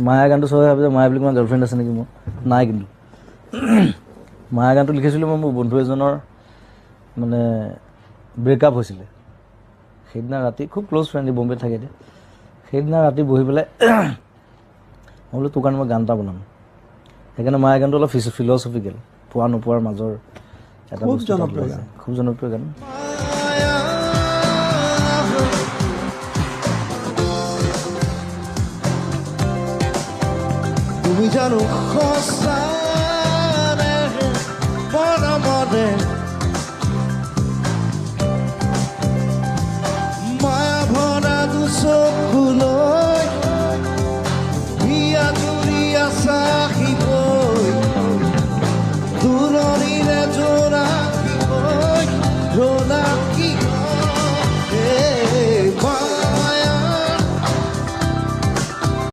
মায়া গানটো চবে ভাবে যে মায়া বুলি তোমাৰ গাৰ্লফ্ৰেণ্ড আছে নেকি মোৰ নাই কিন্তু মায়া গানটো লিখিছিলোঁ মই মোৰ বন্ধু এজনৰ মানে ব্ৰেকআপ হৈছিলে সেইদিনা ৰাতি খুব ক্ল'জ ফ্ৰেণ্ড বম্বেত থাকে এতিয়া সেইদিনা ৰাতি বহি পেলাই মই বোলো তোৰ কাৰণে মই গান এটা বনাম সেইকাৰণে মায়া গানটো অলপ ফিল'চফিকেল পোৱা নোপোৱাৰ মাজৰ এটা খুব বস্তু জনপ্ৰিয় গান। খুব জনপ্ৰিয় গান তুমি জানো সঁচা মনে মনে